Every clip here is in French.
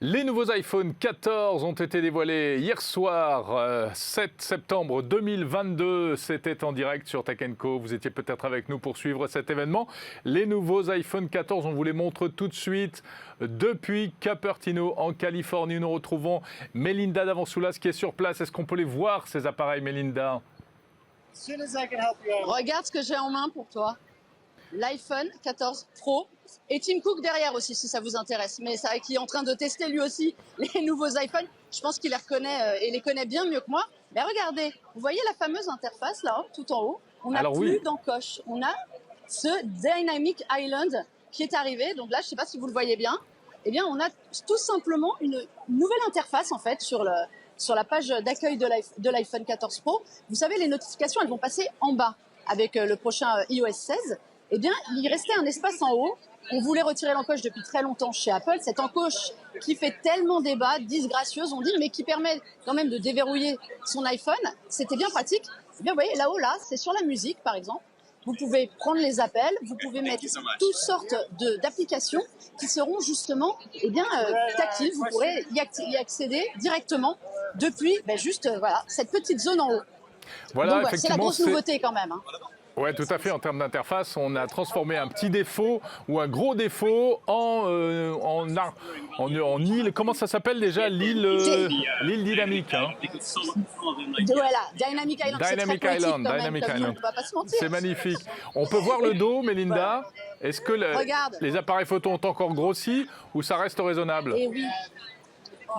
Les nouveaux iPhone 14 ont été dévoilés hier soir, 7 septembre 2022. C'était en direct sur Tech & Co. Vous étiez peut-être avec nous pour suivre cet événement. Les nouveaux iPhone 14, on vous les montre tout de suite depuis Cupertino en Californie. Nous retrouvons Melinda Davansoulas qui est sur place. Est-ce qu'on peut les voir, ces appareils, Melinda? Regarde ce que j'ai en main pour toi. L'iPhone 14 Pro et Tim Cook derrière aussi, si ça vous intéresse. Mais c'est vrai qu'il est en train de tester lui aussi les nouveaux iPhones. Je pense qu'il les reconnaît et les connaît bien mieux que moi. Mais regardez, vous voyez la fameuse interface là, tout en haut. On n'a plus d'encoche. On a ce Dynamic Island qui est arrivé. Donc là, je ne sais pas si vous le voyez bien. Eh bien, on a tout simplement une nouvelle interface en fait sur la page d'accueil de l'iPhone 14 Pro. Vous savez, les notifications, elles vont passer en bas avec le prochain iOS 16. Eh bien, il restait un espace en haut. On voulait retirer l'encoche depuis très longtemps chez Apple. Cette encoche qui fait tellement débat, disgracieuse, on dit, mais qui permet quand même de déverrouiller son iPhone. C'était bien pratique. Eh bien, vous voyez, là-haut, là, c'est sur la musique, par exemple. Vous pouvez prendre les appels, vous pouvez mettre toutes sortes d'applications qui seront justement tactiles. Vous pourrez y accéder directement depuis voilà, cette petite zone en haut. Voilà, donc, c'est la grosse nouveauté quand même. Oui, tout à fait. En termes d'interface, on a transformé un petit défaut ou un gros défaut en île. Comment ça s'appelle déjà? L'île dynamique. Hein. Voilà, Dynamic Island. Dynamic Island. Dynamic Island. C'est magnifique. On peut voir le dos, Melinda. Est-ce que les appareils photo ont encore grossi ou ça reste raisonnable? Eh oui.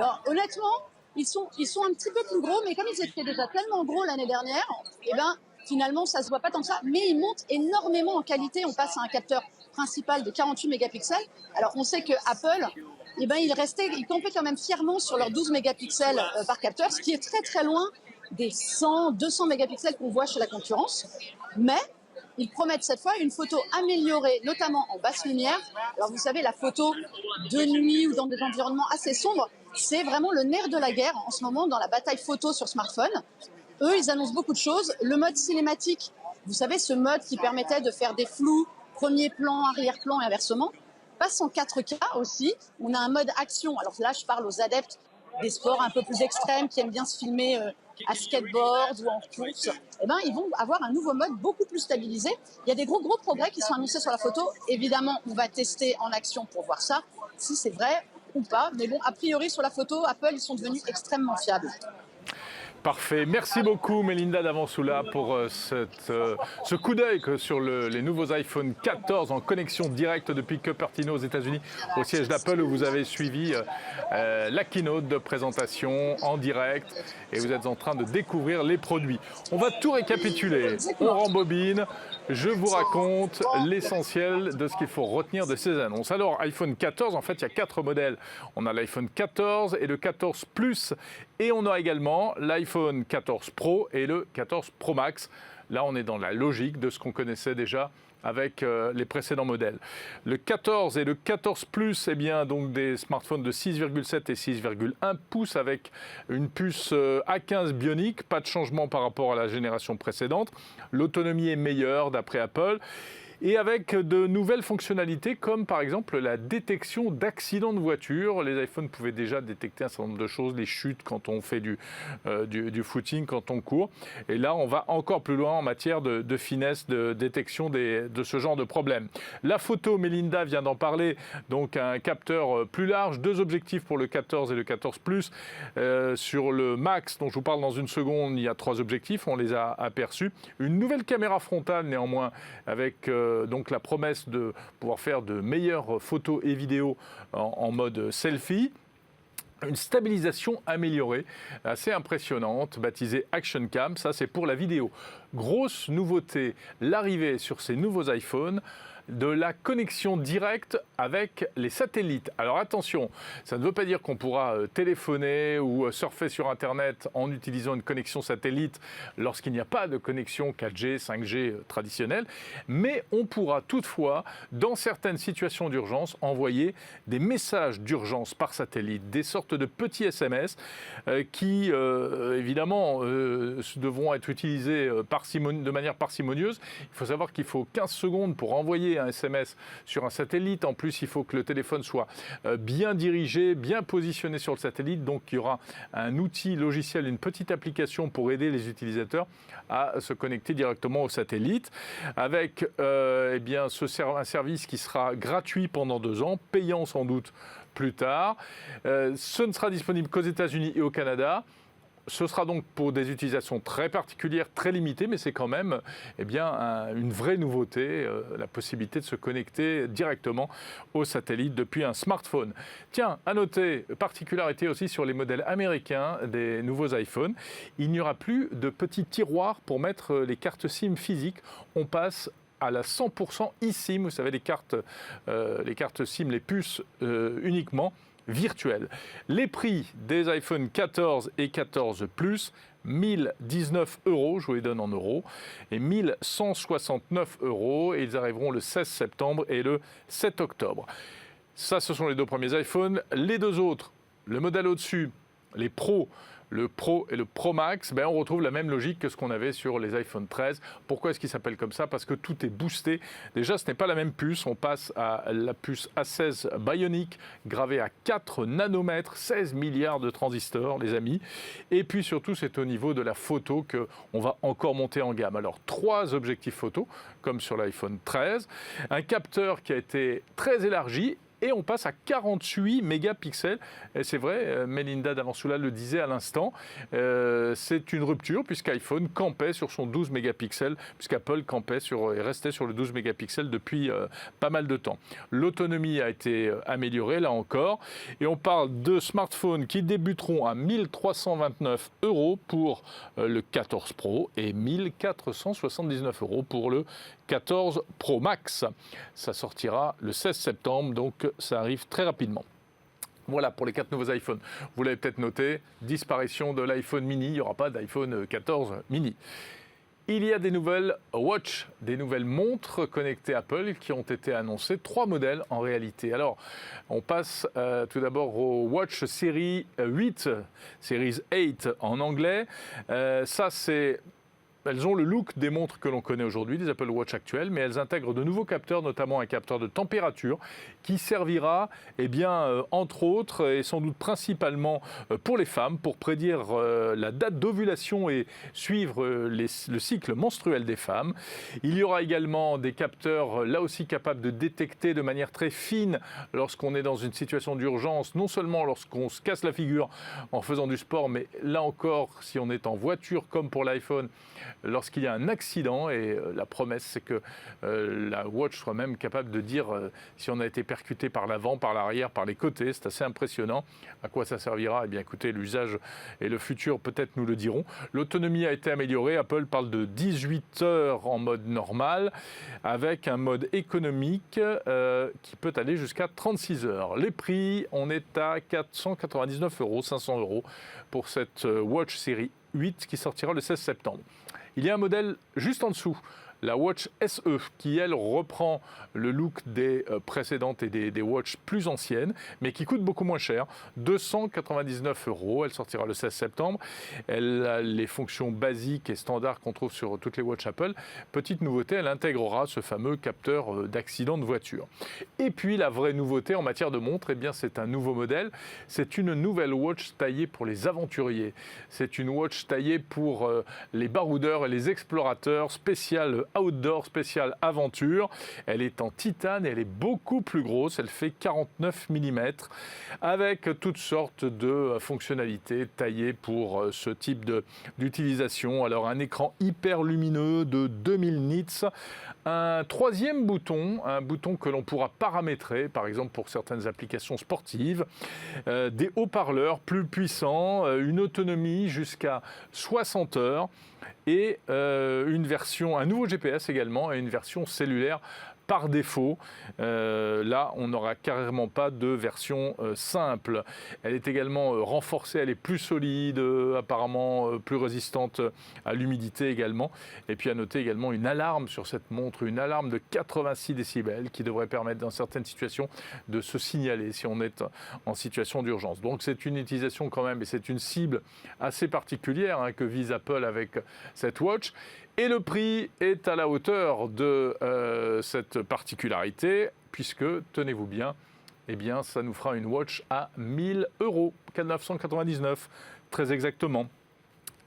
Non, honnêtement, ils sont un petit peu plus gros, mais comme ils étaient déjà tellement gros l'année dernière, finalement, ça ne se voit pas tant que ça, mais ils montent énormément en qualité. On passe à un capteur principal de 48 mégapixels. Alors, on sait que Apple, ils campaient quand même fièrement sur leurs 12 mégapixels par capteur, ce qui est très très loin des 100, 200 mégapixels qu'on voit chez la concurrence. Mais ils promettent cette fois une photo améliorée, notamment en basse lumière. Alors, vous savez, la photo de nuit ou dans des environnements assez sombres, c'est vraiment le nerf de la guerre en ce moment dans la bataille photo sur smartphone. Eux, ils annoncent beaucoup de choses. Le mode cinématique, vous savez, ce mode qui permettait de faire des flous, premier plan, arrière-plan et inversement, passe en 4K aussi. On a un mode action. Alors là, je parle aux adeptes des sports un peu plus extrêmes qui aiment bien se filmer à skateboard ou en course. Ils vont avoir un nouveau mode beaucoup plus stabilisé. Il y a des gros progrès qui sont annoncés sur la photo. Évidemment, on va tester en action pour voir ça, si c'est vrai ou pas. Mais bon, a priori, sur la photo, Apple, ils sont devenus extrêmement fiables. Parfait. Merci beaucoup, Melinda Davansoulas, pour ce coup d'œil sur les nouveaux iPhone 14 en connexion directe depuis Cupertino aux États-Unis, au siège d'Apple, où vous avez suivi la keynote de présentation en direct et vous êtes en train de découvrir les produits. On va tout récapituler. On rembobine. Je vous raconte l'essentiel de ce qu'il faut retenir de ces annonces. Alors, iPhone 14, en fait, il y a 4 modèles. On a l'iPhone 14 et le 14 Plus. Et on a également l'iPhone 14 Pro et le 14 Pro Max. Là, on est dans la logique de ce qu'on connaissait déjà avec les précédents modèles. Le 14 et le 14 Plus, donc des smartphones de 6,7 et 6,1 pouces avec une puce A15 Bionic, pas de changement par rapport à la génération précédente. L'autonomie est meilleure d'après Apple. Et avec de nouvelles fonctionnalités comme par exemple la détection d'accidents de voiture. Les iPhones pouvaient déjà détecter un certain nombre de choses, les chutes quand on fait du footing, quand on court. Et là, on va encore plus loin en matière de finesse, de détection de ce genre de problème. La photo, Melinda vient d'en parler, donc un capteur plus large, 2 objectifs pour le 14 et le 14 Plus. Sur le Max, dont je vous parle dans une seconde, il y a 3 objectifs, on les a aperçus. Une nouvelle caméra frontale néanmoins avec donc la promesse de pouvoir faire de meilleures photos et vidéos en mode selfie. Une stabilisation améliorée, assez impressionnante, baptisée Action Cam, ça c'est pour la vidéo. Grosse nouveauté, l'arrivée sur ces nouveaux iPhones de la connexion directe avec les satellites. Alors attention, ça ne veut pas dire qu'on pourra téléphoner ou surfer sur Internet en utilisant une connexion satellite lorsqu'il n'y a pas de connexion 4G, 5G traditionnelle, mais on pourra toutefois, dans certaines situations d'urgence, envoyer des messages d'urgence par satellite, des sortes de petits SMS qui, évidemment, devront être utilisés de manière parcimonieuse. Il faut savoir qu'il faut 15 secondes pour envoyer envoyer un SMS sur un satellite. En plus, il faut que le téléphone soit bien dirigé, bien positionné sur le satellite. Donc, il y aura un outil logiciel, une petite application pour aider les utilisateurs à se connecter directement au satellite, avec un service qui sera gratuit pendant 2 ans, payant sans doute plus tard. Ce ne sera disponible qu'aux États-Unis et au Canada. Ce sera donc pour des utilisations très particulières, très limitées, mais c'est quand même une vraie nouveauté, la possibilité de se connecter directement au satellite depuis un smartphone. Tiens, à noter, particularité aussi sur les modèles américains des nouveaux iPhones, il n'y aura plus de petits tiroirs pour mettre les cartes SIM physiques. On passe à la 100% eSIM, vous savez, les cartes SIM, les puces uniquement virtuelles. Les prix des iPhone 14 et 14 Plus, 1019 €, je vous les donne en euros, et 1169 €, et ils arriveront le 16 septembre et le 7 octobre. Ça, ce sont les 2 premiers iPhones. Les 2 autres, le modèle au-dessus, les Pro, le Pro et le Pro Max, on retrouve la même logique que ce qu'on avait sur les iPhone 13. Pourquoi est-ce qu'ils s'appellent comme ça? Parce que tout est boosté. Déjà, ce n'est pas la même puce. On passe à la puce A16 Bionic, gravée à 4 nanomètres, 16 milliards de transistors, les amis. Et puis surtout, c'est au niveau de la photo qu'on va encore monter en gamme. Alors, 3 objectifs photo, comme sur l'iPhone 13. Un capteur qui a été très élargi. Et on passe à 48 mégapixels. Et c'est vrai, Melinda Davansoula le disait à l'instant, c'est une rupture puisqu'iPhone campait sur son 12 mégapixels, puisqu'Apple campait et restait sur le 12 mégapixels depuis pas mal de temps. L'autonomie a été améliorée, là encore. Et on parle de smartphones qui débuteront à 1329 € pour le 14 Pro et 1479 € pour le 14 Pro Max. Ça sortira le 16 septembre, donc ça arrive très rapidement. Voilà pour les 4 nouveaux iPhones. Vous l'avez peut-être noté, disparition de l'iPhone mini, il n'y aura pas d'iPhone 14 mini. Il y a des nouvelles watch, des nouvelles montres connectées Apple qui ont été annoncées, 3 modèles en réalité. Alors, on passe tout d'abord au Watch Series 8, Series 8 en anglais. Elles ont le look des montres que l'on connaît aujourd'hui, des Apple Watch actuelles, mais elles intègrent de nouveaux capteurs, notamment un capteur de température, qui servira, entre autres, et sans doute principalement pour les femmes, pour prédire la date d'ovulation et suivre le cycle menstruel des femmes. Il y aura également des capteurs, là aussi capables de détecter de manière très fine lorsqu'on est dans une situation d'urgence, non seulement lorsqu'on se casse la figure en faisant du sport, mais là encore, si on est en voiture, comme pour l'iPhone, lorsqu'il y a un accident, et la promesse c'est que la watch soit même capable de dire si on a été percuté par l'avant, par l'arrière, par les côtés. C'est assez impressionnant. À quoi ça servira? Eh bien écoutez, l'usage et le futur peut-être nous le diront. L'autonomie a été améliorée. Apple parle de 18 heures en mode normal, avec un mode économique qui peut aller jusqu'à 36 heures. Les prix, on est à 499 €, 500 € pour cette Watch Série 8 qui sortira le 16 septembre. Il y a un modèle juste en dessous, la Watch SE, qui elle reprend le look des précédentes et des Watch plus anciennes, mais qui coûte beaucoup moins cher, 299 €. Elle sortira le 16 septembre. Elle a les fonctions basiques et standards qu'on trouve sur toutes les Watch Apple. Petite nouveauté, elle intégrera ce fameux capteur d'accident de voiture. Et puis la vraie nouveauté en matière de montre, c'est un nouveau modèle. C'est une nouvelle Watch taillée pour les aventuriers. C'est une Watch taillée pour les baroudeurs et les explorateurs, spéciale outdoor, spéciale aventure. Elle est en titane et elle est beaucoup plus grosse. Elle fait 49 mm avec toutes sortes de fonctionnalités taillées pour ce type d'utilisation. Alors un écran hyper lumineux de 2000 nits. Un 3e bouton, un bouton que l'on pourra paramétrer, par exemple pour certaines applications sportives. Des haut-parleurs plus puissants, une autonomie jusqu'à 60 heures. Et un nouveau GPS également et une version cellulaire par défaut. Là, on n'aura carrément pas de version simple. Elle est également renforcée, elle est plus solide, apparemment plus résistante à l'humidité également. Et puis à noter également une alarme sur cette montre, une alarme de 86 décibels qui devrait permettre dans certaines situations de se signaler si on est en situation d'urgence. Donc c'est une utilisation quand même, et c'est une cible assez particulière que vise Apple avec cette watch. Et le prix est à la hauteur de cette particularité, puisque, tenez-vous bien, eh bien, ça nous fera une watch à 1000 €, 999, très exactement.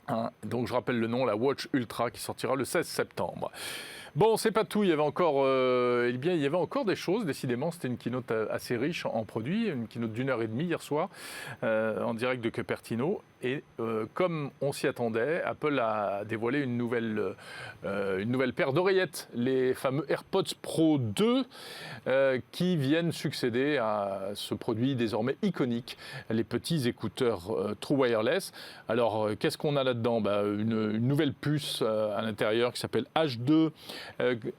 Hein, donc je rappelle le nom, la Watch Ultra, qui sortira le 16 septembre. Bon, c'est pas tout, il y avait encore, eh bien, il y avait encore des choses, décidément, c'était une keynote assez riche en produits, une keynote d'1h30 hier soir, en direct de Cupertino. Et comme on s'y attendait, Apple a dévoilé une nouvelle paire d'oreillettes, les fameux AirPods Pro 2, qui viennent succéder à ce produit désormais iconique, les petits écouteurs True Wireless. Alors, qu'est-ce qu'on a là-dedans? Une nouvelle puce à l'intérieur qui s'appelle H2.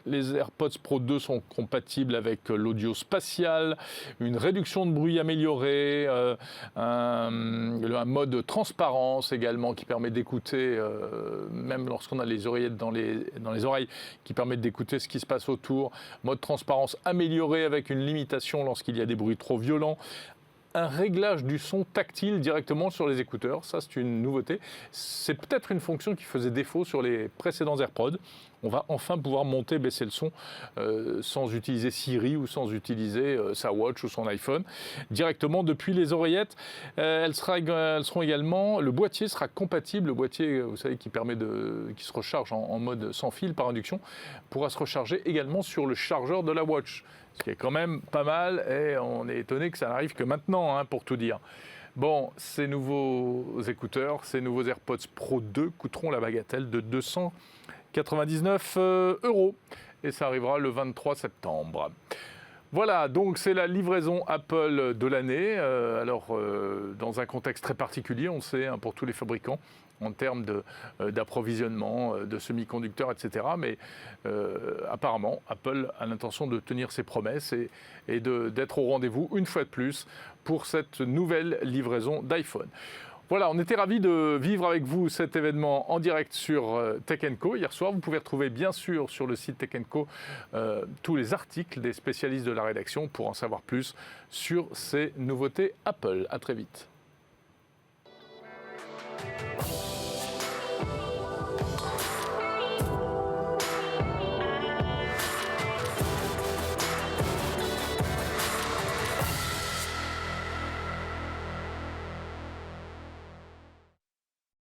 Les AirPods Pro 2 sont compatibles avec l'audio spatial, une réduction de bruit améliorée, un mode transparence également qui permet d'écouter, même lorsqu'on a les oreillettes dans les oreilles, qui permettent d'écouter ce qui se passe autour. Mode transparence amélioré avec une limitation lorsqu'il y a des bruits trop violents. Un réglage du son tactile directement sur les écouteurs, ça c'est une nouveauté. C'est peut-être une fonction qui faisait défaut sur les précédents AirPods. On va enfin pouvoir monter, baisser le son sans utiliser Siri ou sans utiliser sa Watch ou son iPhone, directement depuis les oreillettes. Elles seront également, le boîtier sera compatible, le boîtier, vous savez, qui se recharge en mode sans fil par induction, pourra se recharger également sur le chargeur de la Watch. Ce qui est quand même pas mal, et on est étonné que ça n'arrive que maintenant, hein, pour tout dire. Bon, ces nouveaux écouteurs, ces nouveaux AirPods Pro 2 coûteront la bagatelle de 299 €. Et ça arrivera le 23 septembre. Voilà, donc c'est la livraison Apple de l'année. Dans un contexte très particulier, on sait, hein, pour tous les fabricants, en termes d'approvisionnement, de semi-conducteurs, etc. Mais apparemment, Apple a l'intention de tenir ses promesses et d'être au rendez-vous une fois de plus pour cette nouvelle livraison d'iPhone. Voilà, on était ravis de vivre avec vous cet événement en direct sur Tech & Co. Hier soir, vous pouvez retrouver bien sûr sur le site Tech & Co tous les articles des spécialistes de la rédaction pour en savoir plus sur ces nouveautés Apple. À très vite.